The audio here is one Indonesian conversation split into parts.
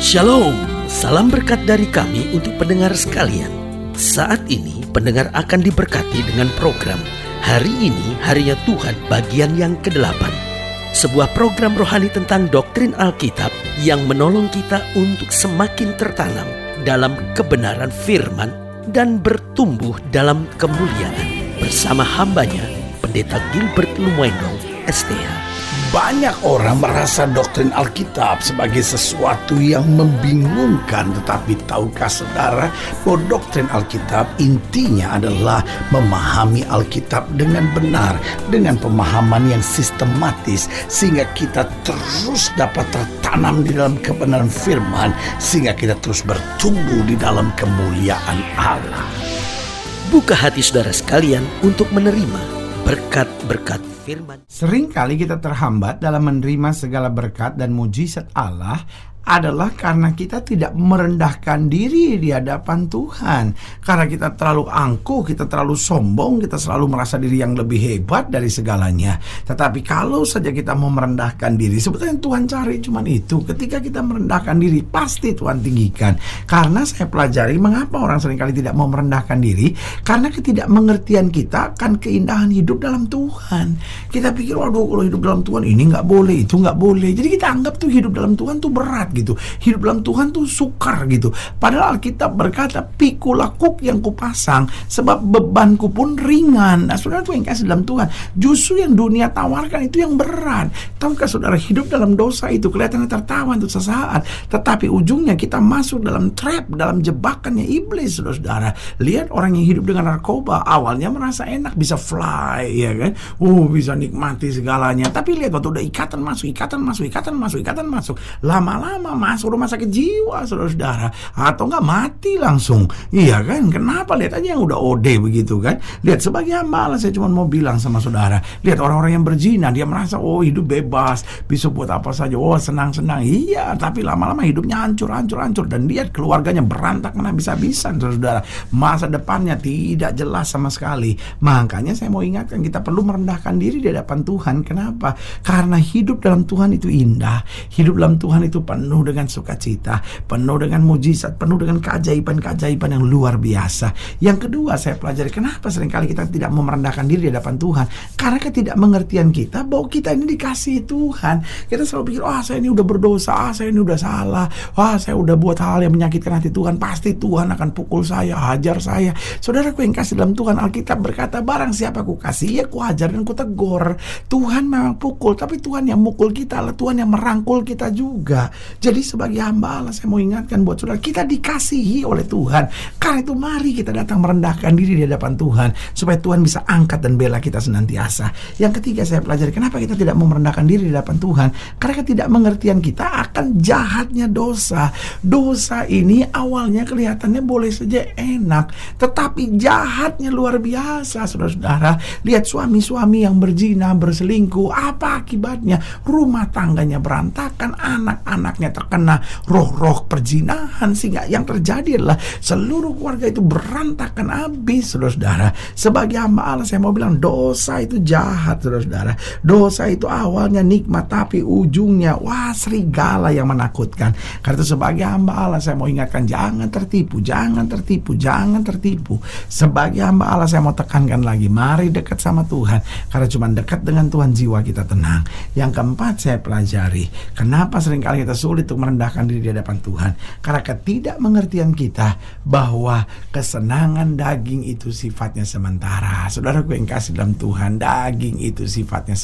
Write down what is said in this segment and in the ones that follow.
Shalom, salam berkat dari kami untuk pendengar sekalian. Saat ini pendengar akan diberkati dengan program Hari Ini Harinya Tuhan bagian yang ke-8. Sebuah program rohani tentang doktrin Alkitab yang menolong kita untuk semakin tertanam dalam kebenaran firman dan bertumbuh dalam kemuliaan. Bersama hambanya, Pendeta Gilbert Lumwendong, STH. Banyak orang merasa doktrin Alkitab sebagai sesuatu yang membingungkan. Tetapi tahukah saudara bahwa doktrin Alkitab intinya adalah memahami Alkitab dengan benar, dengan pemahaman yang sistematis, sehingga kita terus dapat tertanam di dalam kebenaran firman, sehingga kita terus bertumbuh di dalam kemuliaan Allah. Buka hati saudara sekalian untuk menerima berkat-berkat firman. Seringkali kita terhambat dalam menerima segala berkat dan mujizat Allah adalah karena kita tidak merendahkan diri di hadapan Tuhan. Karena kita terlalu angkuh, kita terlalu sombong, kita selalu merasa diri yang lebih hebat dari segalanya. Tetapi kalau saja kita mau merendahkan diri, sebetulnya Tuhan cari cuma itu. Ketika kita merendahkan diri, pasti Tuhan tinggikan. Karena saya pelajari mengapa orang seringkali tidak mau merendahkan diri, karena ketidakmengertian kita akan keindahan hidup dalam Tuhan. Kita pikir, waduh, kalau hidup dalam Tuhan ini nggak boleh, itu nggak boleh. Jadi kita anggap tuh hidup dalam Tuhan tuh berat gitu. Hidup dalam Tuhan tuh sukar gitu. Padahal Alkitab berkata, pikul kuk yang kupasang, sebab bebanku pun ringan. Nah, saudara tuh yang kasih dalam Tuhan. Justru yang dunia tawarkan itu yang berat. Tahukah saudara, hidup dalam dosa itu kelihatannya tertawa untuk sesaat, tetapi ujungnya kita masuk dalam trap, dalam jebakannya iblis, saudara. Lihat orang yang hidup dengan narkoba, awalnya merasa enak, bisa fly, ya kan? Bisa nikmati segalanya. Tapi lihat waktu udah ikatan masuk, lama-lama masuk rumah sakit jiwa, saudara-saudara, atau enggak mati langsung. Iya kan? Kenapa? Lihat aja yang udah OD begitu kan. Lihat, sebagai hamba Allah saya cuma mau bilang sama saudara, lihat orang-orang yang berzina, dia merasa hidup bebas, bisa buat apa saja, senang-senang. Iya, tapi lama-lama hidupnya hancur, dan lihat keluarganya berantakan habis-habisan, saudara. Masa depannya tidak jelas sama sekali. Makanya saya mau ingatkan, kita perlu merendahkan diri di hadapan Tuhan. Kenapa? Karena hidup dalam Tuhan itu indah. Hidup dalam Tuhan itu penuh dengan sukacita, penuh dengan mujizat, penuh dengan keajaiban-keajaiban yang luar biasa. Yang kedua saya pelajari, kenapa seringkali kita tidak mau merendahkan diri di hadapan Tuhan? Karena ketidakmengertian kita bahwa kita ini dikasihi Tuhan. Kita selalu pikir, saya ini udah berdosa, saya ini udah salah, saya udah buat hal yang menyakitkan hati Tuhan, pasti Tuhan akan pukul saya, hajar saya. Saudaraku yang kasih dalam Tuhan, Alkitab berkata, barang siapa ku kasih, ya ku hajar dan ku tegur. Tuhan memang pukul, tapi Tuhan yang mukul kita adalah Tuhan yang merangkul kita juga. Jadi sebagai hamba Allah saya mau ingatkan buat saudara, kita dikasihi oleh Tuhan. Karena itu mari kita datang merendahkan diri di hadapan Tuhan, supaya Tuhan bisa angkat dan bela kita senantiasa. Yang ketiga saya pelajari, kenapa kita tidak mau merendahkan diri di hadapan Tuhan? Karena ketidakmengertian kita akan jahatnya dosa. Dosa ini awalnya kelihatannya boleh saja enak, tetapi jahatnya luar biasa, saudara-saudara. Lihat suami-suami yang berzina, berselingkuh, apa akibatnya? Rumah tangganya berantakan, anak-anaknya terkena roh-roh perzinahan, sehingga yang terjadi adalah seluruh keluarga itu berantakan habis, saudara-saudara. Sebagai hamba Allah saya mau bilang, dosa itu jahat, saudara-saudara. Dosa itu awalnya nikmat, tapi ujungnya serigala yang menakutkan. Karena itu sebagai hamba Allah saya mau ingatkan, jangan tertipu. Sebagai hamba Allah saya mau tekankan lagi, mari dekat sama Tuhan, karena cuma dekat dengan Tuhan jiwa kita tenang. Yang keempat saya pelajari, kenapa seringkali kita sulit untuk merendahkan diri di hadapan Tuhan? Karena ketidakmengertian kita bahwa kesenangan daging itu sifatnya sementara. Saudaraku yang kasih dalam Tuhan, daging itu sifatnya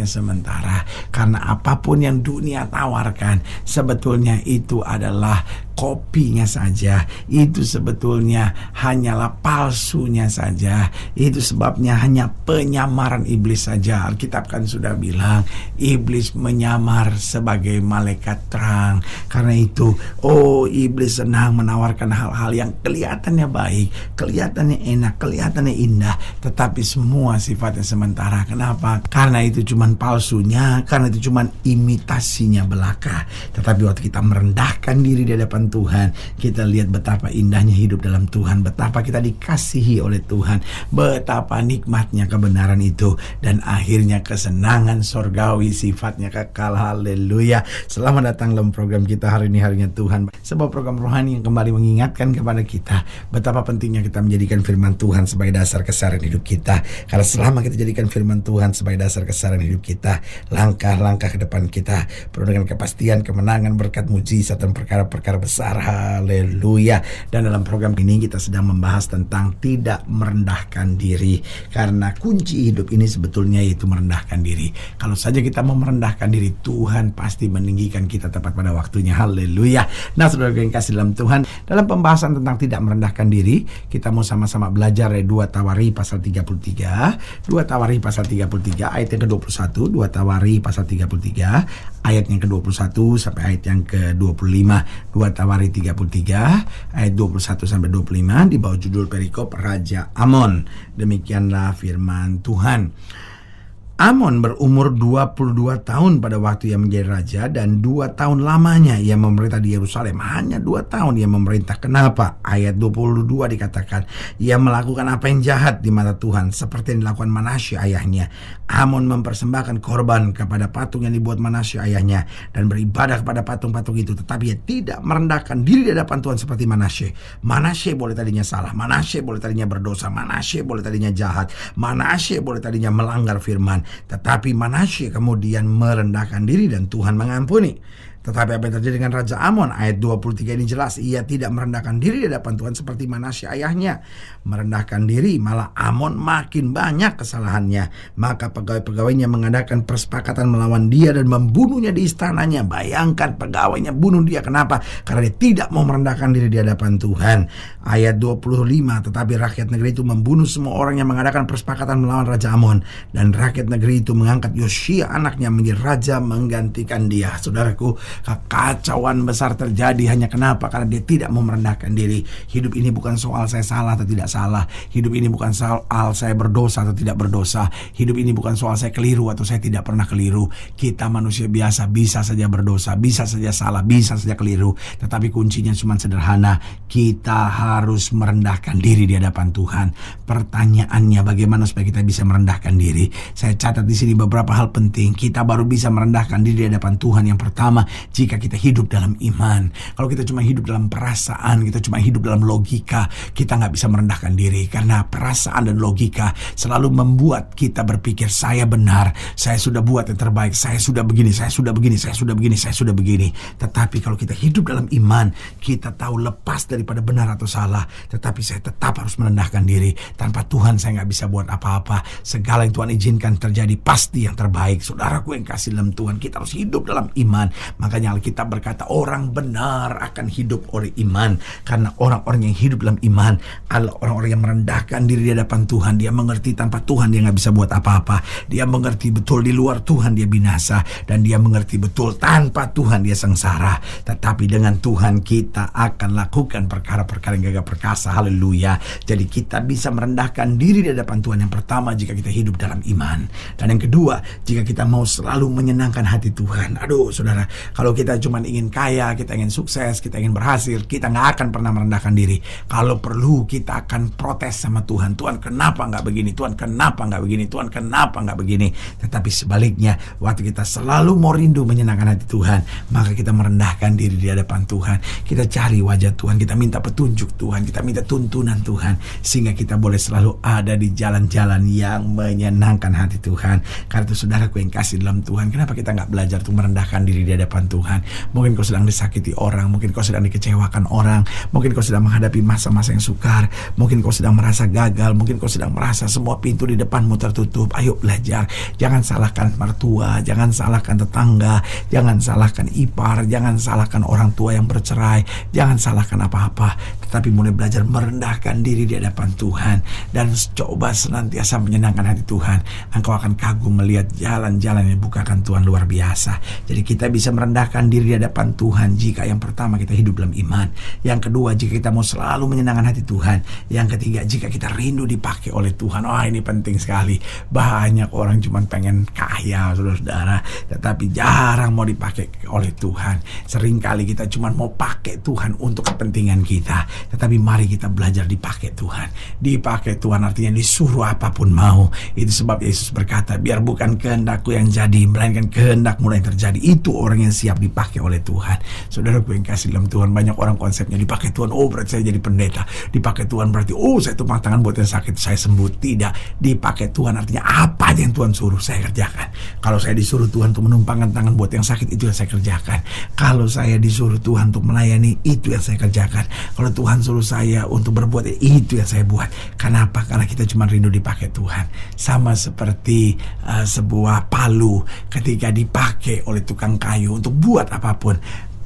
sementara. Karena apapun yang dunia tawarkan, sebetulnya itu adalah kopinya saja. Itu sebetulnya hanyalah palsunya saja. Itu sebabnya hanya penyamaran iblis saja. Alkitab kan sudah bilang, iblis menyamar sebagai malaikat terang. Karena itu, iblis senang menawarkan hal-hal yang kelihatannya baik, kelihatannya enak, kelihatannya indah, tetapi semua sifatnya sementara. Kenapa? Karena itu cuman palsunya, karena itu cuman imitasinya belaka. Tetapi waktu kita merendahkan diri di hadapan hadapan Tuhan, kita lihat betapa indahnya hidup dalam Tuhan, betapa kita dikasihi oleh Tuhan, betapa nikmatnya kebenaran itu, dan akhirnya kesenangan sorgawi sifatnya kekal. Haleluya. Selamat datang dalam program kita hari ini, Harinya Tuhan, sebuah program rohani yang kembali mengingatkan kepada kita betapa pentingnya kita menjadikan firman Tuhan sebagai dasar keseharian hidup kita. Karena selama kita jadikan firman Tuhan sebagai dasar keseharian hidup kita, langkah-langkah ke depan kita penuh dengan kepastian, kemenangan, berkat, mujizat, dan perkara-perkara besar. Haleluya. Dan dalam program ini kita sedang membahas tentang tidak merendahkan diri, karena kunci hidup ini sebetulnya yaitu merendahkan diri. Kalau saja kita mau merendahkan diri, Tuhan pasti meninggikan kita tepat pada waktunya. Haleluya. Nah, saudara yang kasih dalam Tuhan, dalam pembahasan tentang tidak merendahkan diri, kita mau sama-sama belajar dari 2 Tawari pasal 33. 2 Tawari pasal 33 ayat yang ke-21, 2 Tawari pasal 33 ayat yang ke-21 sampai ayat yang ke-25. 2 Tawari 33 ayat 21 sampai 25 di bawah judul perikop Raja Amon. Demikianlah firman Tuhan. Amon berumur 22 tahun pada waktu ia menjadi raja, dan 2 tahun lamanya ia memerintah di Yerusalem. Hanya 2 tahun ia memerintah. Kenapa? Ayat 22 dikatakan, ia melakukan apa yang jahat di mata Tuhan, seperti yang dilakukan Manasye ayahnya. Amon mempersembahkan korban kepada patung yang dibuat Manasye ayahnya, dan beribadah kepada patung-patung itu. Tetapi ia tidak merendahkan diri di hadapan Tuhan seperti Manasye. Manasye boleh tadinya salah, Manasye boleh tadinya berdosa, Manasye boleh tadinya jahat, Manasye boleh tadinya melanggar firman. Tetapi Manasye kemudian merendahkan diri dan Tuhan mengampuni. Tetapi apa yang terjadi dengan Raja Amon? Ayat 23 ini jelas, ia tidak merendahkan diri di hadapan Tuhan seperti Manasye ayahnya. Merendahkan diri, malah Amon makin banyak kesalahannya. Maka pegawai-pegawainya mengadakan persepakatan melawan dia dan membunuhnya di istananya. Bayangkan, pegawainya bunuh dia. Kenapa? Karena dia tidak mau merendahkan diri di hadapan Tuhan. Ayat 25, tetapi rakyat negeri itu membunuh semua orang yang mengadakan persepakatan melawan Raja Amon, dan rakyat negeri itu mengangkat Yosia anaknya menjadi raja menggantikan dia. Saudaraku, kekacauan besar terjadi hanya kenapa? Karena dia tidak mau merendahkan diri. Hidup ini bukan soal saya salah atau tidak salah. Hidup ini bukan soal saya berdosa atau tidak berdosa. Hidup ini bukan soal saya keliru atau saya tidak pernah keliru. Kita manusia biasa, bisa saja berdosa, bisa saja salah, bisa saja keliru. Tetapi kuncinya cuma sederhana, kita harus merendahkan diri di hadapan Tuhan. Pertanyaannya, bagaimana supaya kita bisa merendahkan diri? Saya catat di sini beberapa hal penting. Kita baru bisa merendahkan diri di hadapan Tuhan. Yang pertama, jika kita hidup dalam iman. Kalau kita cuma hidup dalam perasaan, kita cuma hidup dalam logika, kita nggak bisa merendahkan diri. Karena perasaan dan logika selalu membuat kita berpikir, saya benar, saya sudah buat yang terbaik, saya sudah begini, saya sudah begini, saya sudah begini, saya sudah begini. Tetapi kalau kita hidup dalam iman, kita tahu lepas daripada benar atau salah. Tetapi saya tetap harus merendahkan diri. Tanpa Tuhan saya nggak bisa buat apa-apa. Segala yang Tuhan izinkan terjadi pasti yang terbaik. Saudaraku yang kasih dalam Tuhan, kita harus hidup dalam iman. Makanya Alkitab berkata orang benar akan hidup oleh iman. Karena orang-orang yang hidup dalam iman adalah orang-orang yang merendahkan diri di hadapan Tuhan. Dia mengerti tanpa Tuhan dia gak bisa buat apa-apa. Dia mengerti betul di luar Tuhan dia binasa. Dan dia mengerti betul tanpa Tuhan dia sengsara. Tetapi dengan Tuhan kita akan lakukan perkara-perkara yang gagah perkasa. Haleluya. Jadi kita bisa merendahkan diri di hadapan Tuhan. Yang pertama, jika kita hidup dalam iman. Dan yang kedua, jika kita mau selalu menyenangkan hati Tuhan. Aduh saudara, kalau kita cuma ingin kaya, kita ingin sukses, kita ingin berhasil, kita gak akan pernah merendahkan diri. Kalau perlu kita akan protes sama Tuhan. Tuhan kenapa gak begini? Tuhan kenapa gak begini? Tuhan kenapa gak begini? Tetapi sebaliknya, waktu kita selalu mau rindu menyenangkan hati Tuhan, maka kita merendahkan diri di hadapan Tuhan. Kita cari wajah Tuhan, kita minta petunjuk Tuhan, kita minta tuntunan Tuhan, sehingga kita boleh selalu ada di jalan-jalan yang menyenangkan hati Tuhan. Karena itu saudaraku yang kasih dalam Tuhan, kenapa kita gak belajar untuk merendahkan diri di hadapan Tuhan? Mungkin kau sedang disakiti orang, mungkin kau sedang dikecewakan orang, mungkin kau sedang menghadapi masa-masa yang sukar, mungkin kau sedang merasa gagal, mungkin kau sedang merasa semua pintu di depanmu tertutup. Ayo belajar, jangan salahkan mertua, jangan salahkan tetangga, jangan salahkan ipar, jangan salahkan orang tua yang bercerai, jangan salahkan apa-apa, tetapi mulai belajar merendahkan diri di hadapan Tuhan dan coba senantiasa menyenangkan hati Tuhan. Engkau akan kagum melihat jalan-jalan yang dibukakan Tuhan luar biasa. Jadi kita bisa merendahkan merendahkan diri di hadapan Tuhan jika yang pertama kita hidup dalam iman. Yang kedua, jika kita mau selalu menyenangkan hati Tuhan. Yang ketiga, jika kita rindu dipakai oleh Tuhan. Ini penting sekali. Banyak orang cuma pengen kaya, saudara-saudara, tetapi jarang mau dipakai oleh Tuhan. Seringkali kita cuma mau pakai Tuhan untuk kepentingan kita, tetapi mari kita belajar dipakai Tuhan. Dipakai Tuhan artinya disuruh apapun mau. Itu sebab Yesus berkata, biar bukan kehendakku yang jadi, melainkan kehendak-Mu yang terjadi. Itu orang yang siap dipakai oleh Tuhan. Saudaraku yang kasih dalam Tuhan, banyak orang konsepnya dipakai Tuhan, berarti saya jadi pendeta. Dipakai Tuhan berarti saya tumpang tangan buat yang sakit, saya sembuh. Tidak. Dipakai Tuhan artinya apa aja yang Tuhan suruh saya kerjakan. Kalau saya disuruh Tuhan untuk menumpangkan tangan buat yang sakit, itu yang saya kerjakan. Kalau saya disuruh Tuhan untuk melayani, itu yang saya kerjakan. Kalau Tuhan suruh saya untuk berbuat, itu yang saya buat. Kenapa? Karena kita cuma rindu dipakai Tuhan. Sama seperti sebuah palu ketika dipakai oleh tukang kayu untuk buat apapun.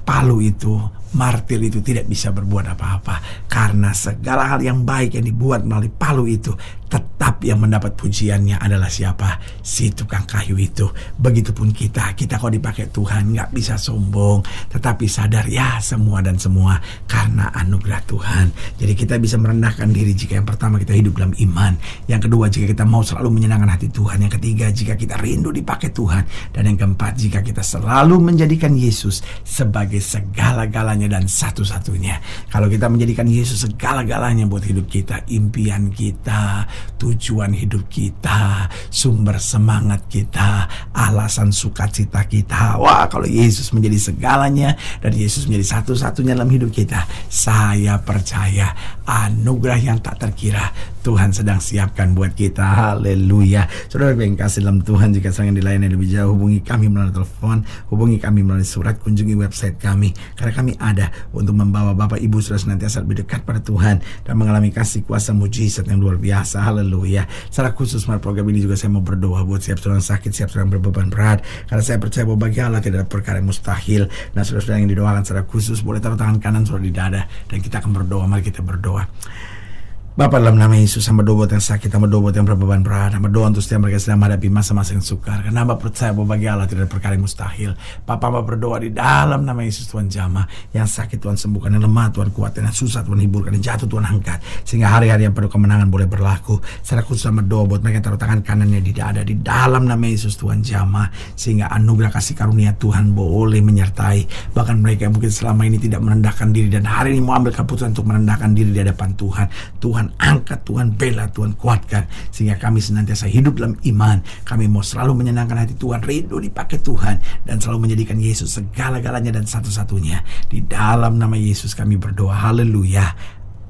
Palu itu, martil itu tidak bisa berbuat apa-apa, karena segala hal yang baik yang dibuat melalui palu itu, tetap yang mendapat pujiannya adalah siapa? Si tukang kayu itu. Begitupun kita kalau dipakai Tuhan gak bisa sombong, tetapi sadar ya semua dan semua karena anugerah Tuhan. Jadi kita bisa merendahkan diri jika yang pertama kita hidup dalam iman. Yang kedua, jika kita mau selalu menyenangkan hati Tuhan. Yang ketiga, jika kita rindu dipakai Tuhan. Dan yang keempat, jika kita selalu menjadikan Yesus sebagai segala-galanya dan satu-satunya. Kalau kita menjadikan Yesus segala-galanya buat hidup kita, impian kita, tujuan hidup kita, sumber semangat kita, alasan sukacita kita. Kalau Yesus menjadi segalanya dan Yesus menjadi satu-satunya dalam hidup kita, saya percaya anugerah yang tak terkira Tuhan sedang siapkan buat kita. Haleluya. Saudara yang kasih dalam Tuhan, jika sangat dilayani lebih jauh, hubungi kami melalui telepon, hubungi kami melalui surat, kunjungi website kami, karena kami ada untuk membawa Bapak Ibu sudah senantiasa lebih dekat pada Tuhan dan mengalami kasih kuasa mujizat yang luar biasa. Haleluya. Secara khusus melalui program ini juga saya mau berdoa buat siap saudara yang sakit, siap saudara yang berbeban berat, karena saya percaya bahwa bagi Allah tidak ada perkara yang mustahil. Nah, saudara-saudara yang didoakan secara khusus boleh taruh tangan kanan saudara di dada dan kita akan berdoa. Mari kita berdoa. Bapa, dalam nama Yesus, hamba doa buat yang sakit, hamba doa buat yang berbeban berat, hamba doa untuk setiap mereka sedang menghadapi masa-masa yang sukar, karena hamba percaya bahwa bagi Allah tidak ada perkara yang mustahil. Bapa, hamba berdoa di dalam nama Yesus, Tuhan jamah yang sakit Tuhan sembuhkan, yang lemah Tuhan kuatkan, yang susah Tuhan hiburkan, yang jatuh Tuhan angkat, sehingga hari-hari yang penuh kemenangan boleh berlaku. Secara khusus hamba doa buat mereka yang taruh tangan kanannya di dada, di dalam nama Yesus Tuhan jamah, sehingga anugerah kasih karunia Tuhan boleh menyertai. Bahkan mereka yang mungkin selama ini tidak merendahkan diri dan hari ini mau ambil keputusan untuk merendahkan diri di hadapan Tuhan, Tuhan angkat, Tuhan bela, Tuhan kuatkan, sehingga kami senantiasa hidup dalam iman. Kami mau selalu menyenangkan hati Tuhan, rindu dipakai Tuhan, dan selalu menjadikan Yesus segala-galanya dan satu-satunya. Di dalam nama Yesus kami berdoa. Haleluya.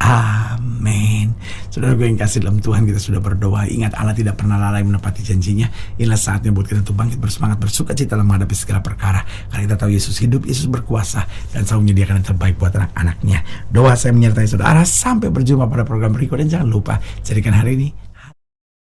Amin. Saudara gue yang kasih dalam Tuhan, kita sudah berdoa. Ingat, Allah tidak pernah lalai menepati janjinya. Inilah saatnya buat kita untuk bangkit bersemangat, bersuka cita dalam menghadapi segala perkara, karena kita tahu Yesus hidup, Yesus berkuasa, dan selalu menyediakan yang terbaik buat anak-anaknya. Doa saya menyertai saudara. Sampai berjumpa pada program berikut, dan jangan lupa jadikan hari ini